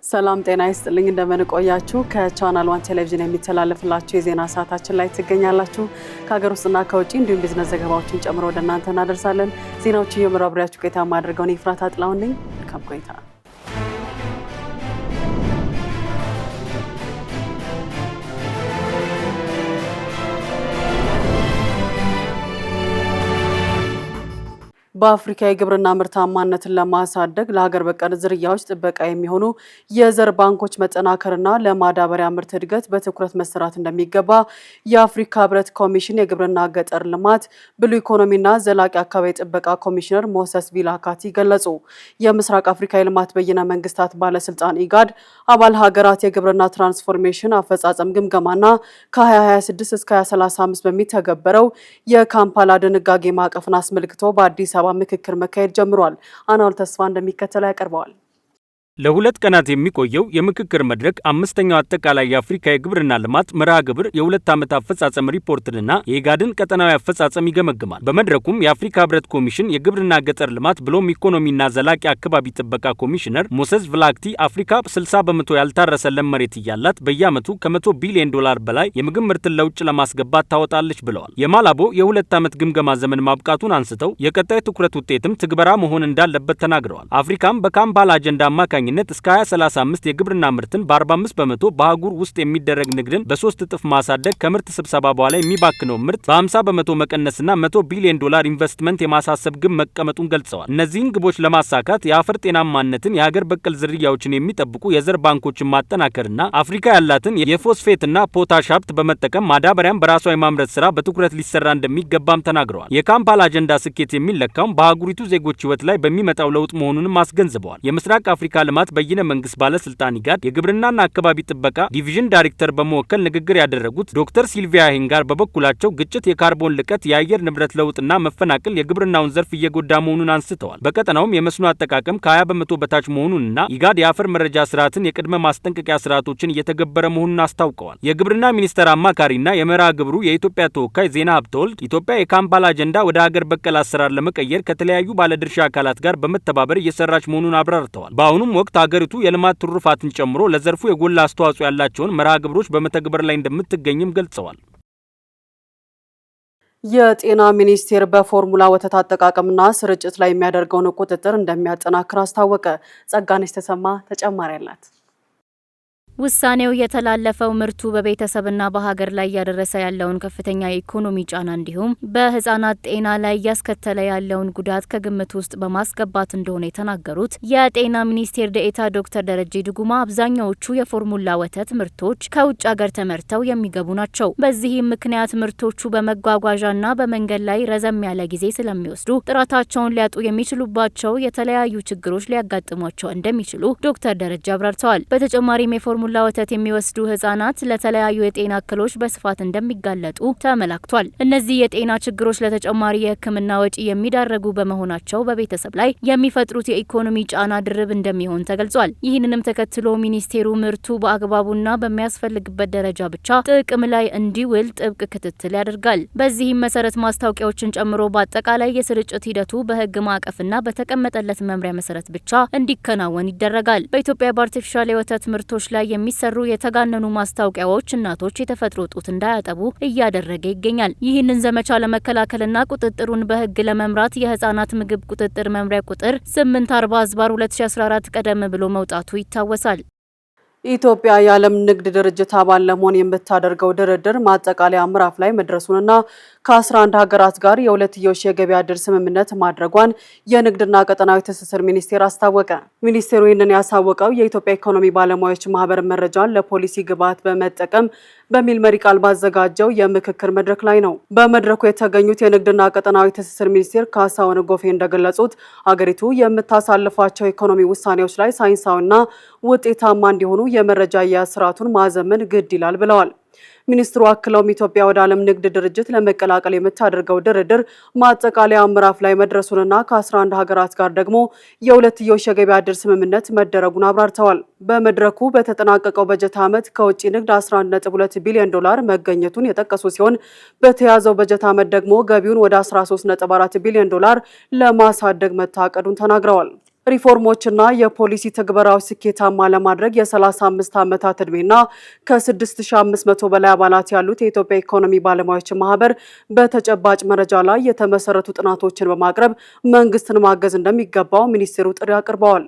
ሰላም ጤና ይስጥልኝ እንደምን ቆያችሁ ከቻናል 1 ቴሌቪዥን የሚተላለፍላችሁ የዜና ሰዓታችን ላይ ትገኛላችሁ ከሀገር ውስጥና ከውጪ እንዲሁም ቢዝነስ ዘገባዎችን ጨምሮ ወደ እናንተ እናደርሳለን ዜናዎችን የምራብሪያችሁ ቆይታ ማድረጋውን ይፍራት አጥላውን ነኝ መልካም ቆይታ በአፍሪካ የግብርና ምርታማነትን ለማሳደግ ለሀገር በቀል ዝርያዎች ጥበቃ የሚሆኑ የዘር ባንኮች መጠናከርና ለማዳበሪያ ምርት እድገት በትኩረት መሰራት እንደሚገባ የአፍሪካ ህብረት ኮሚሽን የግብርና ገጠር ልማት ብሉ ኢኮኖሚና ዘላቂ አካባቢ ጥበቃ ኮሚሽነር ሞሰስ ቪላካቲ ገለጹ። የምስራቅ አፍሪካ የልማት በይነ መንግስታት ባለስልጣን ኢጋድ አባል ሀገራት የግብርና ትራንስፎርሜሽን አፈጻጸም ግምገማና ከ2026 እስከ 2035 በሚተገበረው የካምፓላ ድንጋጌ ማዕቀፍን አስመልክቶ በአዲስ አበባ ምክክር መካሄድ ጀምሯል። አናል ተስፋ እንደሚከተለው ያቀርበዋል። ለሁለት ቀናት የሚቆየው የምክክር መድረክ አምስተኛው አጠቃላይ የአፍሪካ የግብርና ልማት መርሃ ግብር የሁለት ዓመት አፈጻጸም ሪፖርትንና የኢጋድን ቀጠናዊ አፈጻጸም ይገመግማል። በመድረኩም የአፍሪካ ህብረት ኮሚሽን የግብርና ገጠር ልማት ብሎም ኢኮኖሚና ዘላቂ አካባቢ ጥበቃ ኮሚሽነር ሞሰስ ቪላካቲ አፍሪካ 60 በመቶ ያልታረሰ ለም መሬት እያላት በየዓመቱ ከ100 ቢሊዮን ዶላር በላይ የምግብ ምርትን ለውጭ ለማስገባት ታወጣለች ብለዋል። የማላቦ የሁለት ዓመት ግምገማ ዘመን ማብቃቱን አንስተው የቀጣይ ትኩረት ውጤትም ትግበራ መሆን እንዳለበት ተናግረዋል። አፍሪካም በካምፓላ አጀንዳ አማካኝ እስከ 2035 የግብርና ምርትን በ45 በመቶ በአህጉር ውስጥ የሚደረግ ንግድን በ3 እጥፍ ማሳደግ ከምርት ስብሰባ በኋላ የሚባክነው ምርት በ50 በመቶ መቀነስና 100 ቢሊዮን ዶላር ኢንቨስትመንት የማሳሰብ ግብ መቀመጡን ገልጸዋል። እነዚህን ግቦች ለማሳካት የአፈር ጤናማነትን የሀገር በቀል ዝርያዎችን የሚጠብቁ የዘር ባንኮችን ማጠናከርና አፍሪካ ያላትን የፎስፌትና ፖታሽ ሀብት በመጠቀም ማዳበሪያን በራሷ የማምረት ስራ በትኩረት ሊሰራ እንደሚገባም ተናግረዋል። የካምፓላ አጀንዳ ስኬት የሚለካው በአህጉሪቱ ዜጎች ህይወት ላይ በሚመጣው ለውጥ መሆኑንም አስገንዝበዋል። የምስራቅ አፍሪካ ልማት በይነ መንግስት ባለስልጣን ኢጋድ የግብርናና አካባቢ ጥበቃ ዲቪዥን ዳይሬክተር በመወከል ንግግር ያደረጉት ዶክተር ሲልቪያ ሂንጋር በበኩላቸው ግጭት፣ የካርቦን ልቀት፣ የአየር ንብረት ለውጥና መፈናቀል የግብርናውን ዘርፍ እየጎዳ መሆኑን አንስተዋል። በቀጠናውም የመስኖ አጠቃቀም ከ20 በመቶ በታች መሆኑንና ኢጋድ የአፈር መረጃ ስርዓትን የቅድመ ማስጠንቀቂያ ስርዓቶችን እየተገበረ መሆኑን አስታውቀዋል። የግብርና ሚኒስቴር አማካሪና የመርሃ ግብሩ የኢትዮጵያ ተወካይ ዜና ሀብተወልድ ኢትዮጵያ የካምፓላ አጀንዳ ወደ ሀገር በቀል አሰራር ለመቀየር ከተለያዩ ባለድርሻ አካላት ጋር በመተባበር እየሰራች መሆኑን አብራርተዋል። በአሁኑም ወቅት ሀገሪቱ የልማት ትሩፋትን ጨምሮ ለዘርፉ የጎላ አስተዋጽኦ ያላቸውን መርሃ ግብሮች በመተግበር ላይ እንደምትገኝም ገልጸዋል። የጤና ሚኒስቴር በፎርሙላ ወተት አጠቃቀምና ስርጭት ላይ የሚያደርገውን ቁጥጥር እንደሚያጠናክር አስታወቀ። ጸጋነሽ ተሰማ ተጨማሪ አላት። ውሳኔው የተላለፈው ምርቱ በቤተሰብና በሀገር ላይ እያደረሰ ያለውን ከፍተኛ የኢኮኖሚ ጫና እንዲሁም በህፃናት ጤና ላይ እያስከተለ ያለውን ጉዳት ከግምት ውስጥ በማስገባት እንደሆነ የተናገሩት የጤና ሚኒስቴር ዴኤታ ዶክተር ደረጀ ድጉማ አብዛኛዎቹ የፎርሙላ ወተት ምርቶች ከውጭ ሀገር ተመርተው የሚገቡ ናቸው። በዚህም ምክንያት ምርቶቹ በመጓጓዣና በመንገድ ላይ ረዘም ያለ ጊዜ ስለሚወስዱ ጥራታቸውን ሊያጡ የሚችሉባቸው የተለያዩ ችግሮች ሊያጋጥሟቸው እንደሚችሉ ዶክተር ደረጀ አብራርተዋል። በተጨማሪም የፎርሙላ ወተት የሚወስዱ ህጻናት ለተለያዩ የጤና እክሎች በስፋት እንደሚጋለጡ ተመላክቷል። እነዚህ የጤና ችግሮች ለተጨማሪ የሕክምና ወጪ የሚዳረጉ በመሆናቸው በቤተሰብ ላይ የሚፈጥሩት የኢኮኖሚ ጫና ድርብ እንደሚሆን ተገልጿል። ይህንንም ተከትሎ ሚኒስቴሩ ምርቱ በአግባቡና በሚያስፈልግበት ደረጃ ብቻ ጥቅም ላይ እንዲውል ጥብቅ ክትትል ያደርጋል። በዚህም መሰረት ማስታወቂያዎችን ጨምሮ በአጠቃላይ የስርጭት ሂደቱ በህግ ማዕቀፍና በተቀመጠለት መምሪያ መሰረት ብቻ እንዲከናወን ይደረጋል። በኢትዮጵያ በአርቲፊሻል የወተት ምርቶች ላይ የሚሰሩ የተጋነኑ ማስታወቂያዎች እናቶች የተፈጥሮ ጡት እንዳያጠቡ እያደረገ ይገኛል። ይህንን ዘመቻ ለመከላከልና ቁጥጥሩን በህግ ለመምራት የህፃናት ምግብ ቁጥጥር መምሪያ ቁጥር 840/2014 ቀደም ብሎ መውጣቱ ይታወሳል። ኢትዮጵያ የዓለም ንግድ ድርጅት አባል ለመሆን የምታደርገው ድርድር ማጠቃለያ ምዕራፍ ላይ መድረሱንና ከ11 ሀገራት ጋር የሁለትዮሽ የገበያ ድር ስምምነት ማድረጓን የንግድና ቀጠናዊ ትስስር ሚኒስቴር አስታወቀ። ሚኒስቴሩ ይህንን ያሳወቀው የኢትዮጵያ ኢኮኖሚ ባለሙያዎች ማህበር መረጃን ለፖሊሲ ግብዓት በመጠቀም በሚል መሪ ቃል ባዘጋጀው የምክክር መድረክ ላይ ነው። በመድረኩ የተገኙት የንግድና ቀጠናዊ ትስስር ሚኒስቴር ካሳሁን ጎፌ እንደገለጹት ሀገሪቱ የምታሳልፋቸው ኢኮኖሚ ውሳኔዎች ላይ ሳይንሳዊና ውጤታማ እንዲሆኑ የመረጃ አያያዝ ስርዓቱን ማዘመን ግድ ይላል ብለዋል። ሚኒስትሩ አክለውም ኢትዮጵያ ወደ ዓለም ንግድ ድርጅት ለመቀላቀል የምታደርገው ድርድር ማጠቃለያ ምዕራፍ ላይ መድረሱንና ከ11 ሀገራት ጋር ደግሞ የሁለትዮሽ የገበያ ድር ስምምነት መደረጉን አብራርተዋል። በመድረኩ በተጠናቀቀው በጀት ዓመት ከውጭ ንግድ 11.2 ቢሊዮን ዶላር መገኘቱን የጠቀሱ ሲሆን በተያዘው በጀት ዓመት ደግሞ ገቢውን ወደ 13.4 ቢሊዮን ዶላር ለማሳደግ መታቀዱን ተናግረዋል። ሪፎርሞችና የፖሊሲ ትግበራዎች ስኬታማ ለማድረግ የ35 ዓመታት ዕድሜና ከ6500 በላይ አባላት ያሉት የኢትዮጵያ ኢኮኖሚ ባለሙያዎች ማህበር በተጨባጭ መረጃ ላይ የተመሰረቱ ጥናቶችን በማቅረብ መንግስትን ማገዝ እንደሚገባው ሚኒስቴሩ ጥሪ አቅርበዋል።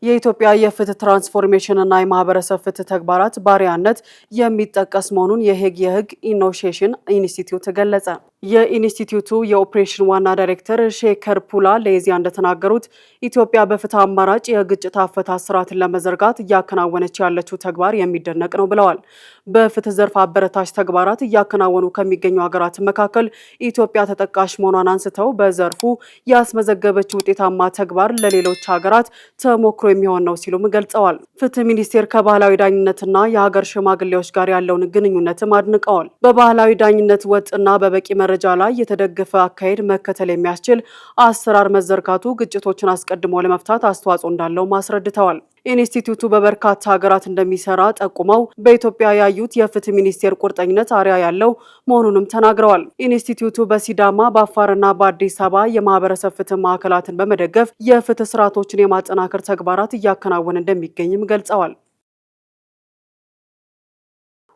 የኢትዮጵያ የፍትህ ትራንስፎርሜሽን እና የማህበረሰብ ፍትህ ተግባራት ባሪያነት የሚጠቀስ መሆኑን የሄግ የህግ ኢኖሼሽን ኢንስቲትዩት ገለጸ። የኢንስቲትዩቱ የኦፕሬሽን ዋና ዳይሬክተር ሼከር ፑላ ለኢዜአ እንደተናገሩት ኢትዮጵያ በፍትህ አማራጭ የግጭት አፈታት ስርዓትን ለመዘርጋት እያከናወነች ያለችው ተግባር የሚደነቅ ነው ብለዋል። በፍትህ ዘርፍ አበረታች ተግባራት እያከናወኑ ከሚገኙ ሀገራት መካከል ኢትዮጵያ ተጠቃሽ መሆኗን አንስተው በዘርፉ ያስመዘገበችው ውጤታማ ተግባር ለሌሎች ሀገራት ተሞክሮ የሚሆን ነው ሲሉም ገልጸዋል። ፍትህ ሚኒስቴር ከባህላዊ ዳኝነትና የሀገር ሽማግሌዎች ጋር ያለውን ግንኙነትም አድንቀዋል። በባህላዊ ዳኝነት ወጥና በበቂ መረጃ ላይ የተደገፈ አካሄድ መከተል የሚያስችል አሰራር መዘርጋቱ ግጭቶችን አስቀድሞ ለመፍታት አስተዋጽኦ እንዳለው አስረድተዋል። ኢንስቲትዩቱ በበርካታ ሀገራት እንደሚሰራ ጠቁመው በኢትዮጵያ ያዩት የፍትህ ሚኒስቴር ቁርጠኝነት አርአያ ያለው መሆኑንም ተናግረዋል። ኢንስቲትዩቱ በሲዳማ፣ በአፋርና በአዲስ አበባ የማህበረሰብ ፍትህ ማዕከላትን በመደገፍ የፍትህ ስርዓቶችን የማጠናከር ተግባራት እያከናወነ እንደሚገኝም ገልጸዋል።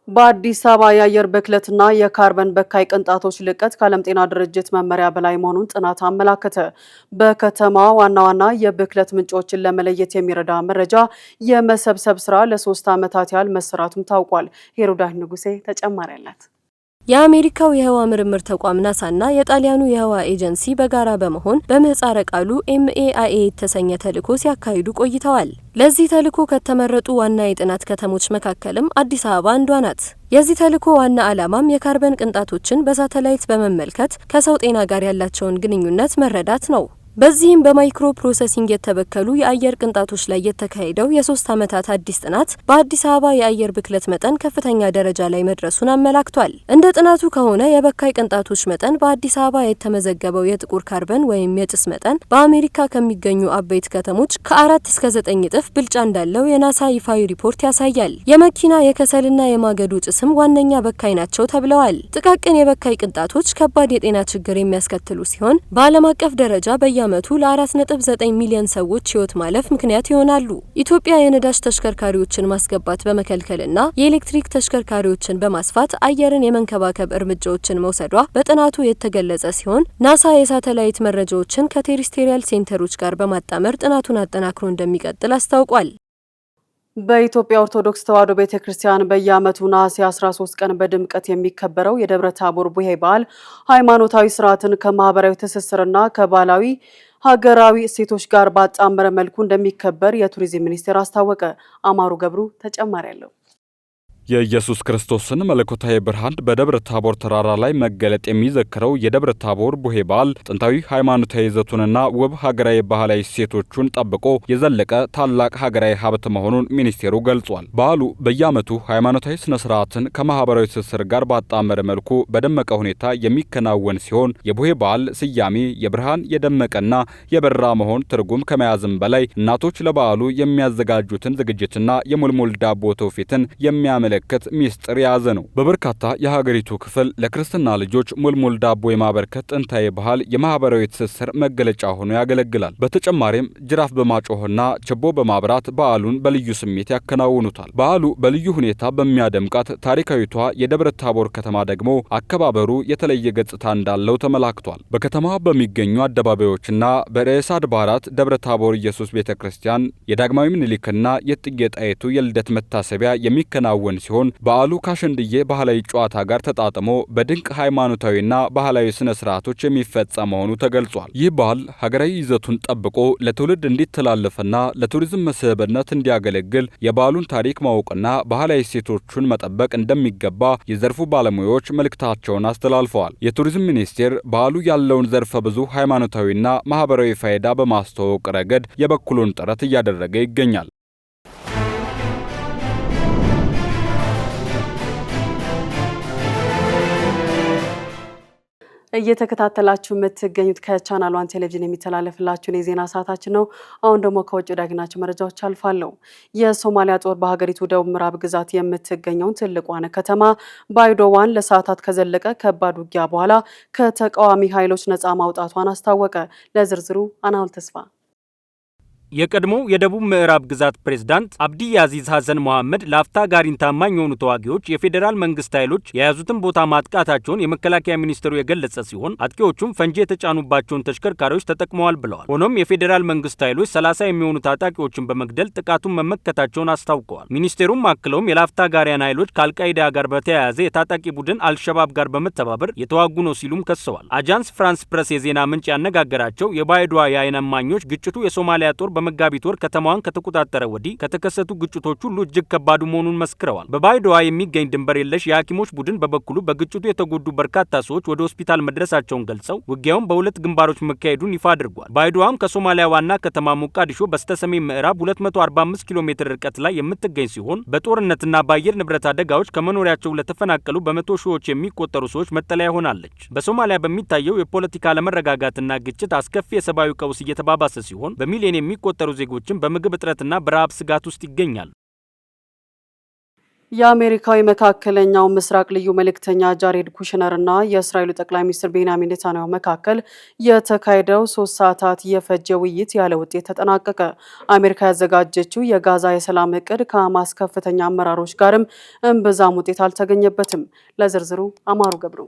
በአዲስ አበባ የአየር ብክለትና የካርበን በካይ ቅንጣቶች ልቀት ከዓለም ጤና ድርጅት መመሪያ በላይ መሆኑን ጥናት አመላከተ። በከተማዋ ዋና ዋና የብክለት ምንጮችን ለመለየት የሚረዳ መረጃ የመሰብሰብ ስራ ለ3 ዓመታት ያህል መሰራቱም ታውቋል። ሄሮዳህ ንጉሴ ተጨማሪ አላት። የአሜሪካው የህዋ ምርምር ተቋም ናሳና የጣሊያኑ የህዋ ኤጀንሲ በጋራ በመሆን በምህጻረ ቃሉ ኤምኤአኤ የተሰኘ ተልዕኮ ሲያካሂዱ ቆይተዋል። ለዚህ ተልዕኮ ከተመረጡ ዋና የጥናት ከተሞች መካከልም አዲስ አበባ አንዷ ናት። የዚህ ተልዕኮ ዋና ዓላማም የካርበን ቅንጣቶችን በሳተላይት በመመልከት ከሰው ጤና ጋር ያላቸውን ግንኙነት መረዳት ነው። በዚህም በማይክሮ ፕሮሰሲንግ የተበከሉ የአየር ቅንጣቶች ላይ የተካሄደው የ3 ዓመታት አዲስ ጥናት በአዲስ አበባ የአየር ብክለት መጠን ከፍተኛ ደረጃ ላይ መድረሱን አመላክቷል። እንደ ጥናቱ ከሆነ የበካይ ቅንጣቶች መጠን በአዲስ አበባ የተመዘገበው የጥቁር ካርበን ወይም የጭስ መጠን በአሜሪካ ከሚገኙ አበይት ከተሞች ከ4 እስከ 9 እጥፍ ብልጫ እንዳለው የናሳ ይፋዊ ሪፖርት ያሳያል። የመኪና የከሰልና የማገዶ ጭስም ዋነኛ በካይ ናቸው ተብለዋል። ጥቃቅን የበካይ ቅንጣቶች ከባድ የጤና ችግር የሚያስከትሉ ሲሆን በዓለም አቀፍ ደረጃ በየዓመቱ ለ4.9 ሚሊዮን ሰዎች ህይወት ማለፍ ምክንያት ይሆናሉ። ኢትዮጵያ የነዳጅ ተሽከርካሪዎችን ማስገባት በመከልከልና የኤሌክትሪክ ተሽከርካሪዎችን በማስፋት አየርን የመንከባከብ እርምጃዎችን መውሰዷ በጥናቱ የተገለጸ ሲሆን ናሳ የሳተላይት መረጃዎችን ከቴሪስቴሪያል ሴንተሮች ጋር በማጣመር ጥናቱን አጠናክሮ እንደሚቀጥል አስታውቋል። በኢትዮጵያ ኦርቶዶክስ ተዋሕዶ ቤተክርስቲያን በየዓመቱ ነሐሴ 13 ቀን በድምቀት የሚከበረው የደብረ ታቦር ቡሄ በዓል ሃይማኖታዊ ስርዓትን ከማህበራዊ ትስስርና ከባህላዊ ሀገራዊ እሴቶች ጋር ባጣመረ መልኩ እንደሚከበር የቱሪዝም ሚኒስቴር አስታወቀ። አማሩ ገብሩ ተጨማሪ አለው። የኢየሱስ ክርስቶስን መለኮታዊ ብርሃን በደብረ ታቦር ተራራ ላይ መገለጥ የሚዘክረው የደብረ ታቦር ቡሄ በዓል ጥንታዊ ሃይማኖታዊ ይዘቱንና ውብ ሀገራዊ ባህላዊ እሴቶቹን ጠብቆ የዘለቀ ታላቅ ሀገራዊ ሀብት መሆኑን ሚኒስቴሩ ገልጿል። በዓሉ በየዓመቱ ሃይማኖታዊ ስነ ስርዓትን ከማህበራዊ ትስስር ጋር ባጣመረ መልኩ በደመቀ ሁኔታ የሚከናወን ሲሆን የቡሄ በዓል ስያሜ የብርሃን የደመቀና የበራ መሆን ትርጉም ከመያዝም በላይ እናቶች ለበዓሉ የሚያዘጋጁትን ዝግጅትና የሙልሙል ዳቦ ትውፊትን የሚያመለክት ሚስጥር የያዘ ነው። በበርካታ የሀገሪቱ ክፍል ለክርስትና ልጆች ሙልሙል ዳቦ የማበርከት ጥንታዊ ባህል የማህበራዊ ትስስር መገለጫ ሆኖ ያገለግላል። በተጨማሪም ጅራፍ በማጮህና ችቦ በማብራት በዓሉን በልዩ ስሜት ያከናውኑታል። በዓሉ በልዩ ሁኔታ በሚያደምቃት ታሪካዊቷ የደብረ ታቦር ከተማ ደግሞ አከባበሩ የተለየ ገጽታ እንዳለው ተመላክቷል። በከተማዋ በሚገኙ አደባባዮችና በርዕሰ አድባራት ደብረ ታቦር ኢየሱስ ቤተክርስቲያን የዳግማዊ ምኒልክና የእቴጌ ጣይቱ የልደት መታሰቢያ የሚከናወን ሲሆን በዓሉ ካሸንድዬ ባህላዊ ጨዋታ ጋር ተጣጥሞ በድንቅ ሃይማኖታዊና ባህላዊ ስነ ስርዓቶች የሚፈጸም መሆኑ ተገልጿል። ይህ በዓል ሀገራዊ ይዘቱን ጠብቆ ለትውልድ እንዲተላለፍና ለቱሪዝም መስህብነት እንዲያገለግል የበዓሉን ታሪክ ማወቅና ባህላዊ እሴቶቹን መጠበቅ እንደሚገባ የዘርፉ ባለሙያዎች መልእክታቸውን አስተላልፈዋል። የቱሪዝም ሚኒስቴር በዓሉ ያለውን ዘርፈ ብዙ ሃይማኖታዊና ማህበራዊ ፋይዳ በማስተዋወቅ ረገድ የበኩሉን ጥረት እያደረገ ይገኛል። እየተከታተላችሁ የምትገኙት ከቻናል 1 ቴሌቪዥን የሚተላለፍላችሁን የዜና ሰዓታችን ነው። አሁን ደግሞ ከውጭ ወዳገኘናቸው መረጃዎች አልፋለሁ። የሶማሊያ ጦር በሀገሪቱ ደቡብ ምዕራብ ግዛት የምትገኘውን ትልቋን ከተማ ባይዶዋን ለሰዓታት ከዘለቀ ከባድ ውጊያ በኋላ ከተቃዋሚ ኃይሎች ነፃ ማውጣቷን አስታወቀ። ለዝርዝሩ አናውል ተስፋ የቀድሞው የደቡብ ምዕራብ ግዛት ፕሬዝዳንት አብዲ አዚዝ ሐሰን መሐመድ ለአፍታ ጋሪን ታማኝ የሆኑ ተዋጊዎች የፌዴራል መንግስት ኃይሎች የያዙትን ቦታ ማጥቃታቸውን የመከላከያ ሚኒስትሩ የገለጸ ሲሆን አጥቂዎቹም ፈንጂ የተጫኑባቸውን ተሽከርካሪዎች ተጠቅመዋል ብለዋል። ሆኖም የፌዴራል መንግስት ኃይሎች 30 የሚሆኑ ታጣቂዎችን በመግደል ጥቃቱን መመከታቸውን አስታውቀዋል። ሚኒስቴሩም አክለውም የላፍታ ጋሪያን ኃይሎች ከአልቃይዳ ጋር በተያያዘ የታጣቂ ቡድን አልሸባብ ጋር በመተባበር የተዋጉ ነው ሲሉም ከሰዋል። አጃንስ ፍራንስ ፕረስ የዜና ምንጭ ያነጋገራቸው የባይዶዋ የዓይን እማኞች ግጭቱ የሶማሊያ ጦር በመጋቢት ወር ከተማዋን ከተቆጣጠረ ወዲህ ከተከሰቱ ግጭቶች ሁሉ እጅግ ከባዱ መሆኑን መስክረዋል። በባይዶዋ የሚገኝ ድንበር የለሽ የሐኪሞች ቡድን በበኩሉ በግጭቱ የተጎዱ በርካታ ሰዎች ወደ ሆስፒታል መድረሳቸውን ገልጸው ውጊያውን በሁለት ግንባሮች መካሄዱን ይፋ አድርጓል። ባይዶዋም ከሶማሊያ ዋና ከተማ ሞቃዲሾ በስተሰሜን ምዕራብ 245 ኪሎ ሜትር ርቀት ላይ የምትገኝ ሲሆን በጦርነትና በአየር ንብረት አደጋዎች ከመኖሪያቸው ለተፈናቀሉ በመቶ ሺዎች የሚቆጠሩ ሰዎች መጠለያ ሆናለች። በሶማሊያ በሚታየው የፖለቲካ አለመረጋጋትና ግጭት አስከፊ የሰብአዊ ቀውስ እየተባባሰ ሲሆን በሚሊዮን የሚቆጠሩ ዜጎችን በምግብ እጥረትና በረሃብ ስጋት ውስጥ ይገኛሉ። የአሜሪካዊ መካከለኛው ምስራቅ ልዩ መልእክተኛ ጃሬድ ኩሽነርና የእስራኤሉ ጠቅላይ ሚኒስትር ቤንያሚን ኔታንያሁ መካከል የተካሄደው 3 ሰዓታት የፈጀ ውይይት ያለ ውጤት ተጠናቀቀ። አሜሪካ ያዘጋጀችው የጋዛ የሰላም እቅድ ከሐማስ ከፍተኛ አመራሮች ጋርም እምብዛም ውጤት አልተገኘበትም። ለዝርዝሩ አማሩ ገብሩ።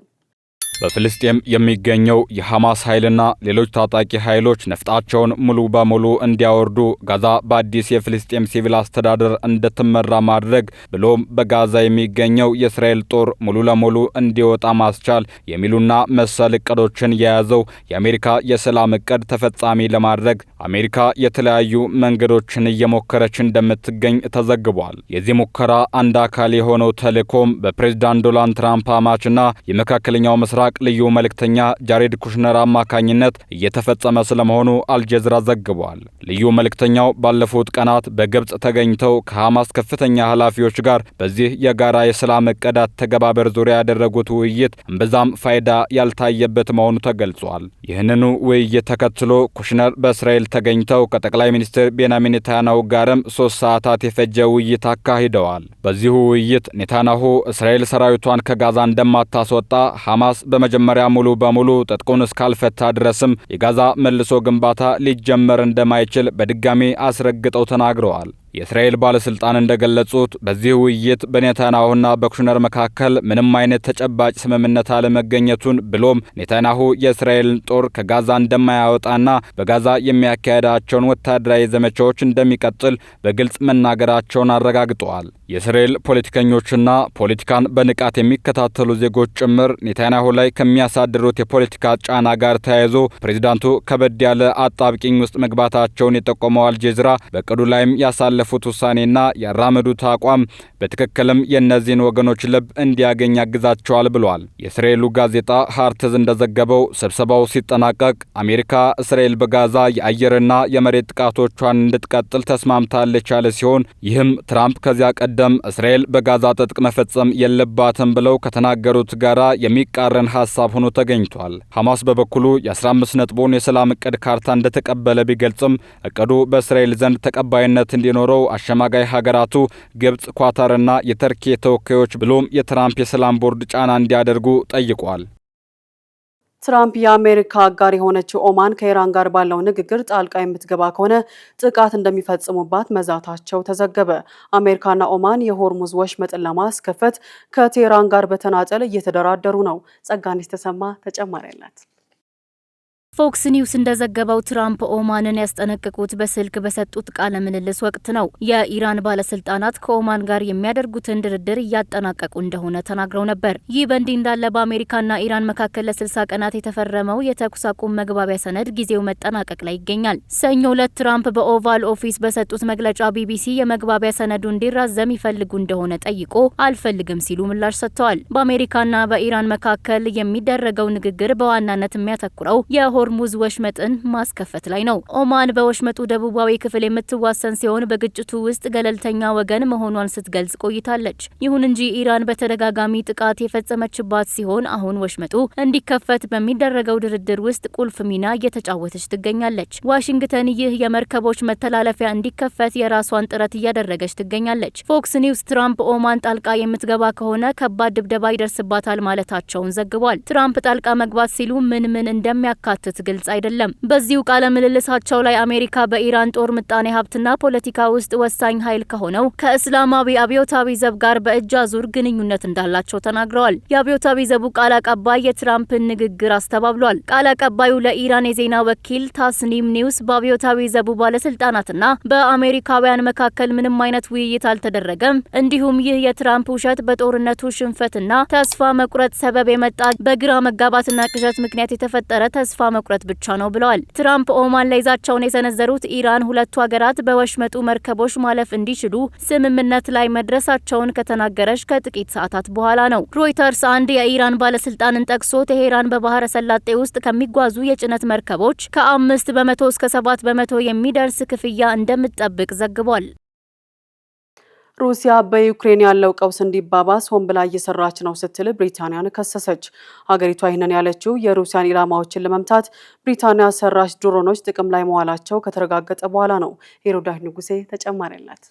በፍልስጤም የሚገኘው የሐማስ ኃይልና ሌሎች ታጣቂ ኃይሎች ነፍጣቸውን ሙሉ በሙሉ እንዲያወርዱ፣ ጋዛ በአዲስ የፍልስጤም ሲቪል አስተዳደር እንድትመራ ማድረግ ብሎም በጋዛ የሚገኘው የእስራኤል ጦር ሙሉ ለሙሉ እንዲወጣ ማስቻል የሚሉና መሰል እቅዶችን የያዘው የአሜሪካ የሰላም እቅድ ተፈጻሚ ለማድረግ አሜሪካ የተለያዩ መንገዶችን እየሞከረች እንደምትገኝ ተዘግቧል። የዚህ ሙከራ አንድ አካል የሆነው ተልዕኮም በፕሬዝዳንት ዶናልድ ትራምፕ አማችና የመካከለኛው ምስራቅ ልዩ መልእክተኛ ጃሬድ ኩሽነር አማካኝነት እየተፈጸመ ስለመሆኑ አልጀዚራ ዘግቧል። ልዩ መልእክተኛው ባለፉት ቀናት በግብጽ ተገኝተው ከሐማስ ከፍተኛ ኃላፊዎች ጋር በዚህ የጋራ የሰላም እቅድ አተገባበር ዙሪያ ያደረጉት ውይይት እምብዛም ፋይዳ ያልታየበት መሆኑ ተገልጿል። ይህንኑ ውይይት ተከትሎ ኩሽነር በእስራኤል ተገኝተው ከጠቅላይ ሚኒስትር ቤንያሚን ኔታንያሁ ጋርም 3 ሰዓታት የፈጀ ውይይት አካሂደዋል። በዚሁ ውይይት ኔታንያሁ እስራኤል ሰራዊቷን ከጋዛ እንደማታስወጣ ሐማስ በመጀመሪያ ሙሉ በሙሉ ትጥቁን እስካልፈታ ድረስም የጋዛ መልሶ ግንባታ ሊጀመር እንደማይችል በድጋሚ አስረግጠው ተናግረዋል። የእስራኤል ባለስልጣን እንደገለጹት በዚህ ውይይት በኔታንያሁና በኩሽነር መካከል ምንም አይነት ተጨባጭ ስምምነት አለመገኘቱን ብሎም ኔታንያሁ የእስራኤልን ጦር ከጋዛ እንደማያወጣና በጋዛ የሚያካሄዳቸውን ወታደራዊ ዘመቻዎች እንደሚቀጥል በግልጽ መናገራቸውን አረጋግጠዋል። የእስራኤል ፖለቲከኞችና ፖለቲካን በንቃት የሚከታተሉ ዜጎች ጭምር ኔታንያሁ ላይ ከሚያሳድሩት የፖለቲካ ጫና ጋር ተያይዞ ፕሬዝዳንቱ ከበድ ያለ አጣብቂኝ ውስጥ መግባታቸውን የጠቆመው አልጀዚራ በቅዱ ላይም ያሳለፉት ውሳኔና ያራመዱት አቋም በትክክልም የእነዚህን ወገኖች ልብ እንዲያገኝ ያግዛቸዋል ብሏል። የእስራኤሉ ጋዜጣ ሃርትዝ እንደዘገበው ስብሰባው ሲጠናቀቅ አሜሪካ እስራኤል በጋዛ የአየርና የመሬት ጥቃቶቿን እንድትቀጥል ተስማምታለች ያለ ሲሆን ይህም ትራምፕ ከዚያ ቀደም እስራኤል በጋዛ ትጥቅ መፈጸም የለባትም ብለው ከተናገሩት ጋራ የሚቃረን ሐሳብ ሆኖ ተገኝቷል። ሐማስ በበኩሉ የ15 ነጥቡን የሰላም እቅድ ካርታ እንደተቀበለ ቢገልጽም እቅዱ በእስራኤል ዘንድ ተቀባይነት እንዲኖረው አሸማጋይ ሀገራቱ ግብጽ፣ ኳታርና የተርኪ ተወካዮች ብሎም የትራምፕ የሰላም ቦርድ ጫና እንዲያደርጉ ጠይቋል። ትራምፕ የአሜሪካ አጋር የሆነችው ኦማን ከኢራን ጋር ባለው ንግግር ጣልቃ የምትገባ ከሆነ ጥቃት እንደሚፈጽሙባት መዛታቸው ተዘገበ። አሜሪካና ኦማን የሆርሙዝ ወሽመጥን ለማስከፈት ከቴህራን ጋር በተናጠል እየተደራደሩ ነው። ጸጋኒስ ተሰማ ተጨማሪ አላት። ፎክስ ኒውስ እንደዘገበው ትራምፕ ኦማንን ያስጠነቀቁት በስልክ በሰጡት ቃለ ምልልስ ወቅት ነው። የኢራን ባለስልጣናት ከኦማን ጋር የሚያደርጉትን ድርድር እያጠናቀቁ እንደሆነ ተናግረው ነበር። ይህ በእንዲህ እንዳለ በአሜሪካና ኢራን መካከል ለ60 ቀናት የተፈረመው የተኩስ አቁም መግባቢያ ሰነድ ጊዜው መጠናቀቅ ላይ ይገኛል። ሰኞ ዕለት ትራምፕ በኦቫል ኦፊስ በሰጡት መግለጫ ቢቢሲ የመግባቢያ ሰነዱ እንዲራዘም ይፈልጉ እንደሆነ ጠይቆ አልፈልግም ሲሉ ምላሽ ሰጥተዋል። በአሜሪካና በኢራን መካከል የሚደረገው ንግግር በዋናነት የሚያተኩረው ሆርሙዝ ወሽመጥን ማስከፈት ላይ ነው። ኦማን በወሽመጡ ደቡባዊ ክፍል የምትዋሰን ሲሆን በግጭቱ ውስጥ ገለልተኛ ወገን መሆኗን ስትገልጽ ቆይታለች። ይሁን እንጂ ኢራን በተደጋጋሚ ጥቃት የፈጸመችባት ሲሆን አሁን ወሽመጡ እንዲከፈት በሚደረገው ድርድር ውስጥ ቁልፍ ሚና እየተጫወተች ትገኛለች። ዋሽንግተን ይህ የመርከቦች መተላለፊያ እንዲከፈት የራሷን ጥረት እያደረገች ትገኛለች። ፎክስ ኒውስ ትራምፕ ኦማን ጣልቃ የምትገባ ከሆነ ከባድ ድብደባ ይደርስባታል ማለታቸውን ዘግቧል። ትራምፕ ጣልቃ መግባት ሲሉ ምን እንደሚያካትት እንደሚያካትት ግልጽ አይደለም። በዚሁ ቃለ ምልልሳቸው ላይ አሜሪካ በኢራን ጦር ምጣኔ ሀብትና ፖለቲካ ውስጥ ወሳኝ ኃይል ከሆነው ከእስላማዊ አብዮታዊ ዘብ ጋር በእጅ አዙር ግንኙነት እንዳላቸው ተናግረዋል። የአብዮታዊ ዘቡ ቃል አቀባይ የትራምፕን ንግግር አስተባብሏል። ቃል አቀባዩ ለኢራን የዜና ወኪል ታስኒም ኒውስ በአብዮታዊ ዘቡ ባለስልጣናትና በአሜሪካውያን መካከል ምንም አይነት ውይይት አልተደረገም፣ እንዲሁም ይህ የትራምፕ ውሸት በጦርነቱ ሽንፈትና ተስፋ መቁረጥ ሰበብ የመጣ በግራ መጋባትና ቅዠት ምክንያት የተፈጠረ ተስፋ መቁረጥ ብቻ ነው ብለዋል። ትራምፕ ኦማን ላይ ዛቻውን የሰነዘሩት ኢራን ሁለቱ ሀገራት በወሽመጡ መርከቦች ማለፍ እንዲችሉ ስምምነት ላይ መድረሳቸውን ከተናገረች ከጥቂት ሰዓታት በኋላ ነው። ሮይተርስ አንድ የኢራን ባለስልጣንን ጠቅሶ ቴሄራን በባህረ ሰላጤ ውስጥ ከሚጓዙ የጭነት መርከቦች ከ5 በመቶ እስከ 7 በመቶ የሚደርስ ክፍያ እንደምትጠብቅ ዘግቧል። ሩሲያ በዩክሬን ያለው ቀውስ እንዲባባስ ሆን ብላ እየሰራች ነው ስትል ብሪታንያን ከሰሰች። ሀገሪቷ ይህንን ያለችው የሩሲያን ኢላማዎችን ለመምታት ብሪታንያ ሰራሽ ድሮኖች ጥቅም ላይ መዋላቸው ከተረጋገጠ በኋላ ነው። ሄሮዳህ ንጉሴ ተጨማሪ አላት።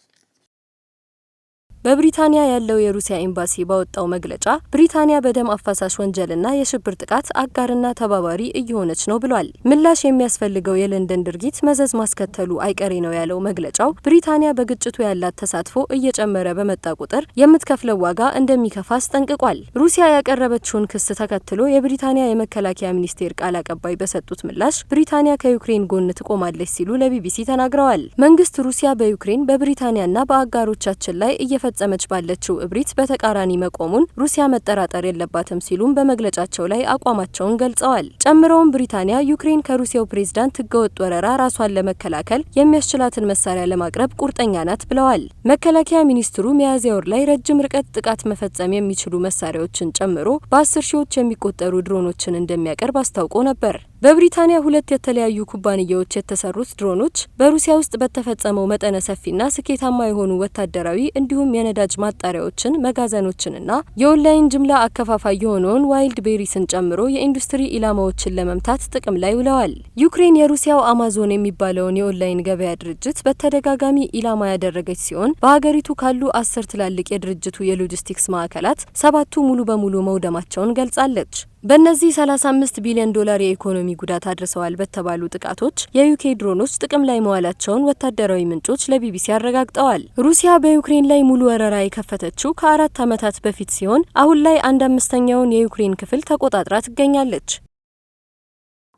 በብሪታንያ ያለው የሩሲያ ኤምባሲ ባወጣው መግለጫ ብሪታንያ በደም አፋሳሽ ወንጀልና የሽብር ጥቃት አጋርና ተባባሪ እየሆነች ነው ብሏል። ምላሽ የሚያስፈልገው የለንደን ድርጊት መዘዝ ማስከተሉ አይቀሬ ነው ያለው መግለጫው ብሪታንያ በግጭቱ ያላት ተሳትፎ እየጨመረ በመጣ ቁጥር የምትከፍለው ዋጋ እንደሚከፋ አስጠንቅቋል። ሩሲያ ያቀረበችውን ክስ ተከትሎ የብሪታንያ የመከላከያ ሚኒስቴር ቃል አቀባይ በሰጡት ምላሽ ብሪታንያ ከዩክሬን ጎን ትቆማለች ሲሉ ለቢቢሲ ተናግረዋል። መንግስት ሩሲያ በዩክሬን በብሪታንያና በአጋሮቻችን ላይ ፈጸመች ባለችው እብሪት በተቃራኒ መቆሙን ሩሲያ መጠራጠር የለባትም ሲሉም በመግለጫቸው ላይ አቋማቸውን ገልጸዋል። ጨምረውም ብሪታንያ ዩክሬን ከሩሲያው ፕሬዝዳንት ህገወጥ ወረራ ራሷን ለመከላከል የሚያስችላትን መሳሪያ ለማቅረብ ቁርጠኛ ናት ብለዋል። መከላከያ ሚኒስትሩ ሚያዝያ ወር ላይ ረጅም ርቀት ጥቃት መፈጸም የሚችሉ መሳሪያዎችን ጨምሮ በ10 ሺዎች የሚቆጠሩ ድሮኖችን እንደሚያቀርብ አስታውቆ ነበር። በብሪታንያ 2 የተለያዩ ኩባንያዎች የተሰሩት ድሮኖች በሩሲያ ውስጥ በተፈጸመው መጠነ ሰፊና ስኬታማ የሆኑ ወታደራዊ እንዲሁም የነዳጅ ማጣሪያዎችን፣ መጋዘኖችንና የኦንላይን ጅምላ አከፋፋይ የሆነውን ዋይልድ ቤሪስን ጨምሮ የኢንዱስትሪ ኢላማዎችን ለመምታት ጥቅም ላይ ውለዋል። ዩክሬን የሩሲያው አማዞን የሚባለውን የኦንላይን ገበያ ድርጅት በተደጋጋሚ ኢላማ ያደረገች ሲሆን በሀገሪቱ ካሉ 10 ትላልቅ የድርጅቱ የሎጂስቲክስ ማዕከላት 7ቱ ሙሉ በሙሉ መውደማቸውን ገልጻለች። በእነዚህ 35 ቢሊዮን ዶላር የኢኮኖሚ ጉዳት አድርሰዋል በተባሉ ጥቃቶች የዩኬ ድሮኖች ጥቅም ላይ መዋላቸውን ወታደራዊ ምንጮች ለቢቢሲ አረጋግጠዋል። ሩሲያ በዩክሬን ላይ ሙሉ ወረራ የከፈተችው ከ4 ዓመታት በፊት ሲሆን አሁን ላይ 1/5ኛውን የዩክሬን ክፍል ተቆጣጥራ ትገኛለች።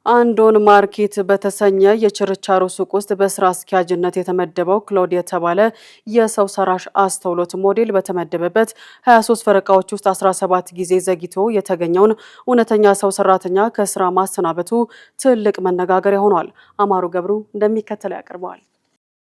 አንዶን ማርኬት በተሰኘ የችርቻሮ ሱቅ ውስጥ በስራ አስኪያጅነት የተመደበው ክሎድ የተባለ የሰው ሰራሽ አስተውሎት ሞዴል በተመደበበት 23 ፈረቃዎች ውስጥ 17 ጊዜ ዘግይቶ የተገኘውን እውነተኛ ሰው ሰራተኛ ከስራ ማሰናበቱ ትልቅ መነጋገሪያ ሆኗል። አማሩ ገብሩ እንደሚከተለው ያቀርበዋል።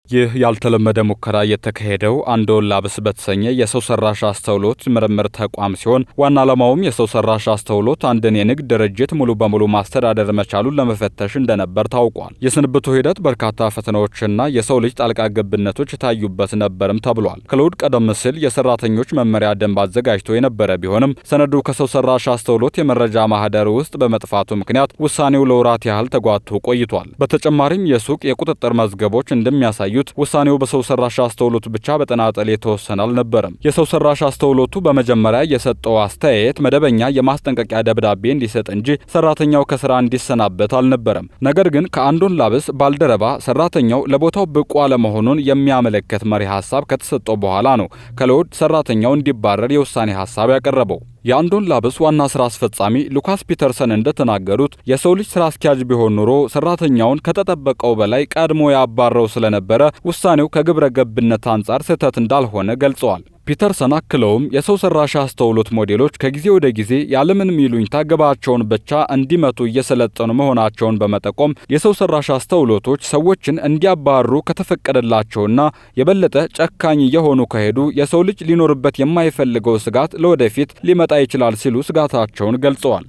ይህ ያልተለመደ ሙከራ የተካሄደው አንዶን ላብስ በተሰኘ የሰው ሰራሽ አስተውሎት ምርምር ተቋም ሲሆን ዋና ዓላማውም የሰው ሰራሽ አስተውሎት አንድን የንግድ ድርጅት ሙሉ በሙሉ ማስተዳደር መቻሉን ለመፈተሽ እንደነበር ታውቋል። የስንብቱ ሂደት በርካታ ፈተናዎችና የሰው ልጅ ጣልቃ ገብነቶች የታዩበት ነበርም ተብሏል። ክሎድ ቀደም ሲል የሰራተኞች መመሪያ ደንብ አዘጋጅቶ የነበረ ቢሆንም ሰነዱ ከሰው ሰራሽ አስተውሎት የመረጃ ማህደር ውስጥ በመጥፋቱ ምክንያት ውሳኔው ለወራት ያህል ተጓቶ ቆይቷል። በተጨማሪም የሱቅ የቁጥጥር መዝገቦች እንደሚያሳዩ ውሳኔው በሰው ሰራሽ አስተውሎት ብቻ በተናጠል የተወሰነ አልነበረም። የሰው ሰራሽ አስተውሎቱ በመጀመሪያ የሰጠው አስተያየት መደበኛ የማስጠንቀቂያ ደብዳቤ እንዲሰጥ እንጂ ሰራተኛው ከስራ እንዲሰናበት አልነበረም። ነገር ግን ከአንዶን ላብስ ባልደረባ ሰራተኛው ለቦታው ብቁ አለመሆኑን የሚያመለክት መሪ ሀሳብ ከተሰጠው በኋላ ነው ክሎድ ሰራተኛው እንዲባረር የውሳኔ ሀሳብ ያቀረበው። የአንዶን ላብስ ዋና ስራ አስፈጻሚ ሉካስ ፒተርሰን እንደተናገሩት የሰው ልጅ ስራ አስኪያጅ ቢሆን ኑሮ ሰራተኛውን ከተጠበቀው በላይ ቀድሞ ያባረው ስለነበረ ውሳኔው ከግብረ ገብነት አንጻር ስህተት እንዳልሆነ ገልጸዋል። ፒተርሰን አክለውም የሰው ሰራሽ አስተውሎት ሞዴሎች ከጊዜ ወደ ጊዜ ያለምንም ይሉኝታ ግባቸውን ብቻ እንዲመቱ እየሰለጠኑ መሆናቸውን በመጠቆም የሰው ሰራሽ አስተውሎቶች ሰዎችን እንዲያባሩ ከተፈቀደላቸውና የበለጠ ጨካኝ የሆኑ ከሄዱ የሰው ልጅ ሊኖርበት የማይፈልገው ስጋት ለወደፊት ሊመጣ ይችላል ሲሉ ስጋታቸውን ገልጸዋል።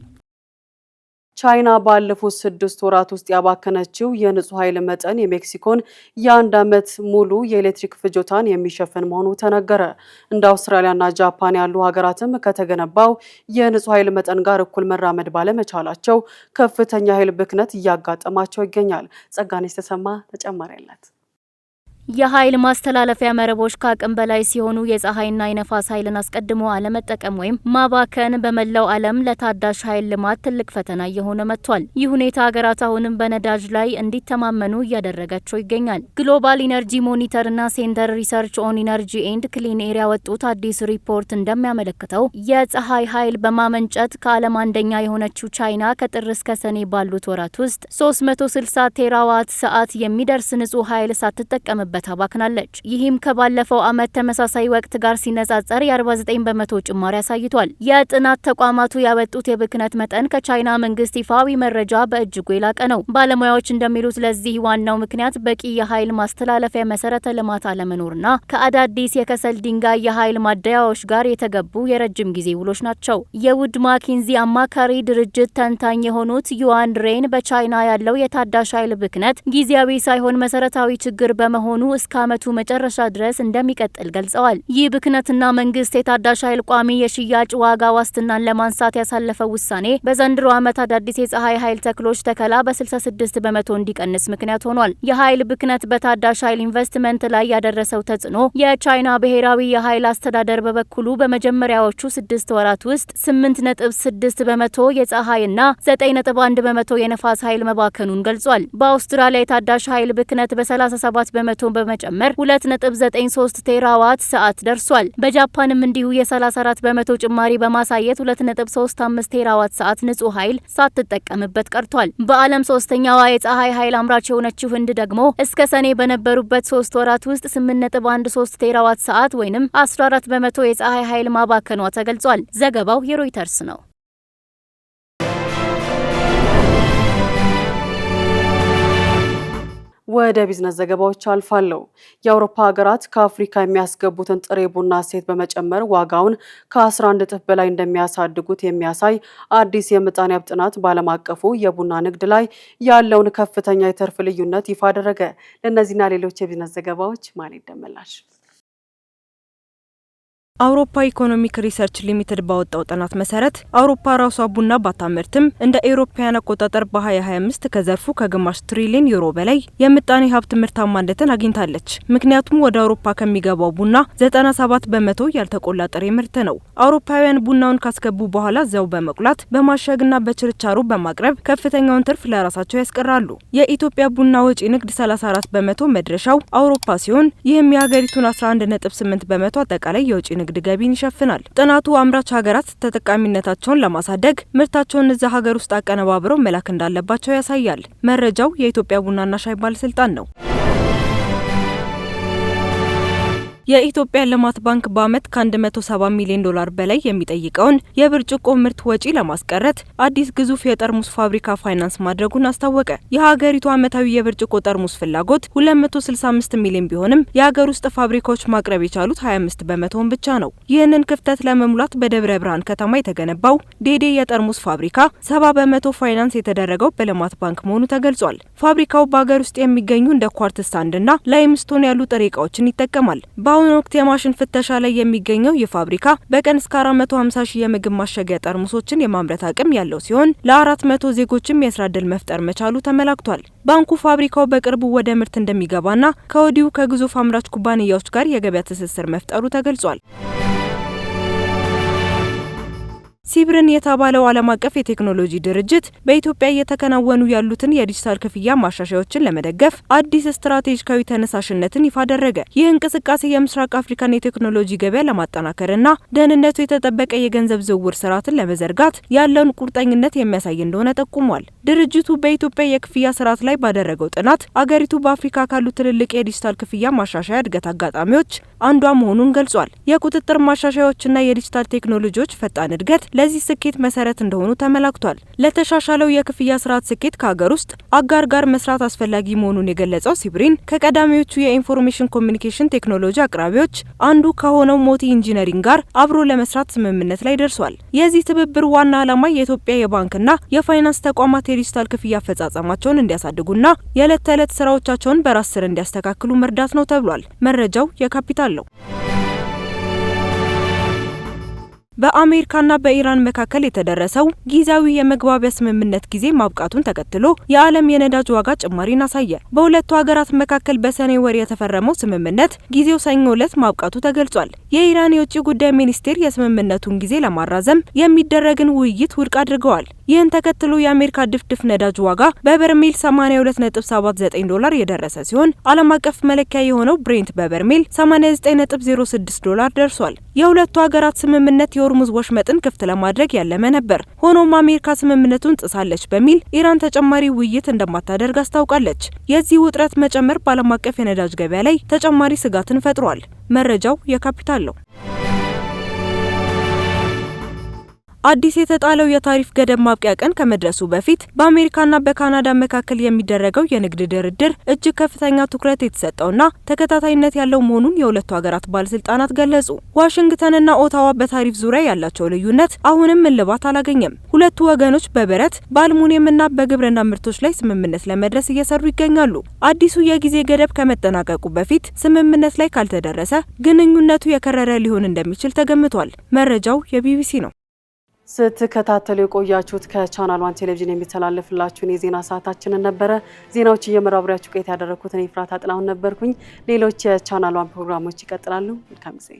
ቻይና ባለፉት 6 ወራት ውስጥ ያባከነችው የንጹህ ኃይል መጠን የሜክሲኮን የ1 ዓመት ሙሉ የኤሌክትሪክ ፍጆታን የሚሸፍን መሆኑ ተነገረ። እንደ አውስትራሊያና ጃፓን ያሉ ሀገራትም ከተገነባው የንጹህ ኃይል መጠን ጋር እኩል መራመድ ባለመቻላቸው ከፍተኛ ኃይል ብክነት እያጋጠማቸው ይገኛል። ጸጋነሽ ተሰማ ተጨማሪ አላት። የኃይል ማስተላለፊያ መረቦች ከአቅም በላይ ሲሆኑ የፀሐይና የነፋስ ኃይልን አስቀድሞ አለመጠቀም ወይም ማባከን በመላው ዓለም ለታዳሽ ኃይል ልማት ትልቅ ፈተና እየሆነ መጥቷል። ይህ ሁኔታ ሀገራት አሁንም በነዳጅ ላይ እንዲተማመኑ እያደረጋቸው ይገኛል። ግሎባል ኢነርጂ ሞኒተርና ሴንተር ሪሰርች ኦን ኢነርጂ ኤንድ ክሊን ኤር ያወጡት አዲስ ሪፖርት እንደሚያመለክተው የፀሐይ ኃይል በማመንጨት ከዓለም አንደኛ የሆነችው ቻይና ከጥር እስከ ሰኔ ባሉት ወራት ውስጥ 360 ቴራዋት ሰዓት የሚደርስ ንጹህ ኃይል ሳትጠቀምበት አባክናለች። ይህም ከባለፈው ዓመት ተመሳሳይ ወቅት ጋር ሲነጻጸር የ49 በመቶ ጭማሪ አሳይቷል። የጥናት ተቋማቱ ያወጡት የብክነት መጠን ከቻይና መንግስት ይፋዊ መረጃ በእጅጉ የላቀ ነው። ባለሙያዎች እንደሚሉት ለዚህ ዋናው ምክንያት በቂ የኃይል ማስተላለፊያ መሰረተ ልማት አለመኖርና ከአዳዲስ የከሰል ድንጋይ የኃይል ማደያዎች ጋር የተገቡ የረጅም ጊዜ ውሎች ናቸው። የውድ ማኪንዚ አማካሪ ድርጅት ተንታኝ የሆኑት ዩዋን ሬን በቻይና ያለው የታዳሽ ኃይል ብክነት ጊዜያዊ ሳይሆን መሰረታዊ ችግር በመሆኑ እስከ ዓመቱ መጨረሻ ድረስ እንደሚቀጥል ገልጸዋል። ይህ ብክነትና መንግስት የታዳሽ ኃይል ቋሚ የሽያጭ ዋጋ ዋስትናን ለማንሳት ያሳለፈው ውሳኔ በዘንድሮ ዓመት አዳዲስ የፀሐይ ኃይል ተክሎች ተከላ በ66 በመቶ እንዲቀንስ ምክንያት ሆኗል። የኃይል ብክነት በታዳሽ ኃይል ኢንቨስትመንት ላይ ያደረሰው ተጽዕኖ የቻይና ብሔራዊ የኃይል አስተዳደር በበኩሉ በመጀመሪያዎቹ 6 ወራት ውስጥ 8.6 በመቶ የፀሐይና 9.1 በመቶ የነፋስ ኃይል መባከኑን ገልጿል። በአውስትራሊያ የታዳሽ ኃይል ብክነት በ37 በመቶ በመጨመር 2.93 ቴራዋት ሰዓት ደርሷል። በጃፓንም እንዲሁ የ34 በመቶ ጭማሪ በማሳየት 2.35 ቴራዋት ሰዓት ንጹህ ኃይል ሳትጠቀምበት ቀርቷል። በዓለም ሶስተኛዋ የፀሐይ ኃይል አምራች የሆነችው ህንድ ደግሞ እስከ ሰኔ በነበሩበት 3 ወራት ውስጥ 8.13 ቴራዋት ሰዓት ወይንም 14 በመቶ የፀሐይ ኃይል ማባከኗ ተገልጿል። ዘገባው የሮይተርስ ነው። ወደ ቢዝነስ ዘገባዎች አልፋለሁ። የአውሮፓ ሀገራት ከአፍሪካ የሚያስገቡትን ጥሬ ቡና እሴት በመጨመር ዋጋውን ከ11 እጥፍ በላይ እንደሚያሳድጉት የሚያሳይ አዲስ የምጣኔ ሀብት ጥናት በዓለም አቀፉ የቡና ንግድ ላይ ያለውን ከፍተኛ የትርፍ ልዩነት ይፋ አደረገ። ለእነዚህና ሌሎች የቢዝነስ ዘገባዎች ማን ይደመላሽ? አውሮፓ ኢኮኖሚክ ሪሰርች ሊሚትድ ባወጣው ጥናት መሰረት አውሮፓ ራሷ ቡና ባታመርትም እንደ አውሮፓውያን አቆጣጠር በ2025 ከዘርፉ ከግማሽ ትሪሊዮን ዩሮ በላይ የምጣኔ ሀብት ምርታማነትን አግኝታለች። ምክንያቱም ወደ አውሮፓ ከሚገባው ቡና 97 በመቶ ያልተቆላ ጥሬ ምርት ነው። አውሮፓውያን ቡናውን ካስገቡ በኋላ እዚያው በመቁላት በማሸግና በችርቻሮ በማቅረብ ከፍተኛውን ትርፍ ለራሳቸው ያስቀራሉ። የኢትዮጵያ ቡና ወጪ ንግድ 34 በመቶ መድረሻው አውሮፓ ሲሆን ይህም የሀገሪቱን 11.8 በመቶ አጠቃላይ የውጪ ንግድ ገቢን ይሸፍናል። ጥናቱ አምራች ሀገራት ተጠቃሚነታቸውን ለማሳደግ ምርታቸውን እዛ ሀገር ውስጥ አቀነባብረው መላክ እንዳለባቸው ያሳያል። መረጃው የኢትዮጵያ ቡናና ሻይ ባለስልጣን ነው። የኢትዮጵያ ልማት ባንክ በአመት ከ170 ሚሊዮን ዶላር በላይ የሚጠይቀውን የብርጭቆ ምርት ወጪ ለማስቀረት አዲስ ግዙፍ የጠርሙስ ፋብሪካ ፋይናንስ ማድረጉን አስታወቀ። የሀገሪቱ አመታዊ የብርጭቆ ጠርሙስ ፍላጎት 265 ሚሊዮን ቢሆንም የሀገር ውስጥ ፋብሪካዎች ማቅረብ የቻሉት 25 በመቶውን ብቻ ነው። ይህንን ክፍተት ለመሙላት በደብረ ብርሃን ከተማ የተገነባው ዴዴ የጠርሙስ ፋብሪካ 70 በመቶ ፋይናንስ የተደረገው በልማት ባንክ መሆኑ ተገልጿል። ፋብሪካው በሀገር ውስጥ የሚገኙ እንደ ኳርትዝ ሳንድና ላይምስቶን ያሉ ጥሬ እቃዎችን ይጠቀማል። በአሁኑ ወቅት የማሽን ፍተሻ ላይ የሚገኘው ይህ ፋብሪካ በቀን እስከ 450 ሺህ የምግብ ማሸጊያ ጠርሙሶችን የማምረት አቅም ያለው ሲሆን ለ400 ዜጎችም የስራ ዕድል መፍጠር መቻሉ ተመላክቷል። ባንኩ ፋብሪካው በቅርቡ ወደ ምርት እንደሚገባና ከወዲሁ ከግዙፍ አምራች ኩባንያዎች ጋር የገበያ ትስስር መፍጠሩ ተገልጿል። ሲብርን የተባለው ዓለም አቀፍ የቴክኖሎጂ ድርጅት በኢትዮጵያ እየተከናወኑ ያሉትን የዲጂታል ክፍያ ማሻሻያዎችን ለመደገፍ አዲስ ስትራቴጂካዊ ተነሳሽነትን ይፋ አደረገ። ይህ እንቅስቃሴ የምስራቅ አፍሪካን የቴክኖሎጂ ገበያ ለማጠናከርና ደህንነቱ የተጠበቀ የገንዘብ ዝውውር ስርዓትን ለመዘርጋት ያለውን ቁርጠኝነት የሚያሳይ እንደሆነ ጠቁሟል። ድርጅቱ በኢትዮጵያ የክፍያ ስርዓት ላይ ባደረገው ጥናት አገሪቱ በአፍሪካ ካሉ ትልልቅ የዲጂታል ክፍያ ማሻሻያ እድገት አጋጣሚዎች አንዷ መሆኑን ገልጿል። የቁጥጥር ማሻሻያዎችና የዲጂታል ቴክኖሎጂዎች ፈጣን እድገት ለዚህ ስኬት መሰረት እንደሆኑ ተመላክቷል። ለተሻሻለው የክፍያ ስርዓት ስኬት ከሀገር ውስጥ አጋር ጋር መስራት አስፈላጊ መሆኑን የገለጸው ሲብሪን ከቀዳሚዎቹ የኢንፎርሜሽን ኮሚኒኬሽን ቴክኖሎጂ አቅራቢዎች አንዱ ከሆነው ሞቲ ኢንጂነሪንግ ጋር አብሮ ለመስራት ስምምነት ላይ ደርሷል። የዚህ ትብብር ዋና ዓላማ የኢትዮጵያ የባንክና የፋይናንስ ተቋማት የዲጂታል ክፍያ አፈጻጸማቸውን እንዲያሳድጉና የዕለት ተዕለት ስራዎቻቸውን በራስ ስር እንዲያስተካክሉ መርዳት ነው ተብሏል። መረጃው የካፒታል ነው። በአሜሪካና በኢራን መካከል የተደረሰው ጊዜያዊ የመግባቢያ ስምምነት ጊዜ ማብቃቱን ተከትሎ የዓለም የነዳጅ ዋጋ ጭማሪን አሳየ። በሁለቱ ሀገራት መካከል በሰኔ ወር የተፈረመው ስምምነት ጊዜው ሰኞ ዕለት ማብቃቱ ተገልጿል። የኢራን የውጭ ጉዳይ ሚኒስቴር የስምምነቱን ጊዜ ለማራዘም የሚደረግን ውይይት ውድቅ አድርገዋል። ይህን ተከትሎ የአሜሪካ ድፍድፍ ነዳጅ ዋጋ በበርሜል $82.79 የደረሰ ሲሆን ዓለም አቀፍ መለኪያ የሆነው ብሬንት በበርሜል $89.06 ደርሷል። የሁለቱ ሀገራት ስምምነት የሆርሙዝ ወሽመጥን ክፍት ለማድረግ ያለመ ነበር። ሆኖም አሜሪካ ስምምነቱን ጥሳለች በሚል ኢራን ተጨማሪ ውይይት እንደማታደርግ አስታውቃለች። የዚህ ውጥረት መጨመር በዓለም አቀፍ የነዳጅ ገበያ ላይ ተጨማሪ ስጋትን ፈጥሯል። መረጃው የካፒታል ነው። አዲስ የተጣለው የታሪፍ ገደብ ማብቂያ ቀን ከመድረሱ በፊት በአሜሪካና በካናዳ መካከል የሚደረገው የንግድ ድርድር እጅግ ከፍተኛ ትኩረት የተሰጠውና ተከታታይነት ያለው መሆኑን የሁለቱ ሀገራት ባለስልጣናት ገለጹ። ዋሽንግተንና ኦታዋ በታሪፍ ዙሪያ ያላቸው ልዩነት አሁንም እልባት አላገኘም። ሁለቱ ወገኖች በብረት በአልሙኒየምና በግብርና ምርቶች ላይ ስምምነት ለመድረስ እየሰሩ ይገኛሉ። አዲሱ የጊዜ ገደብ ከመጠናቀቁ በፊት ስምምነት ላይ ካልተደረሰ ግንኙነቱ የከረረ ሊሆን እንደሚችል ተገምቷል። መረጃው የቢቢሲ ነው። ስትከታተሉ የቆያችሁት ከቻናል 1 ቴሌቪዥን የሚተላለፍላችሁን የዜና ሰዓታችንን ነበረ። ዜናዎች እየመራብሪያችሁ ቆይታ ያደረኩት እኔ ፍራታ ጥላሁን ነበርኩኝ። ሌሎች የቻናል 1 ፕሮግራሞች ይቀጥላሉ። መልካም ጊዜ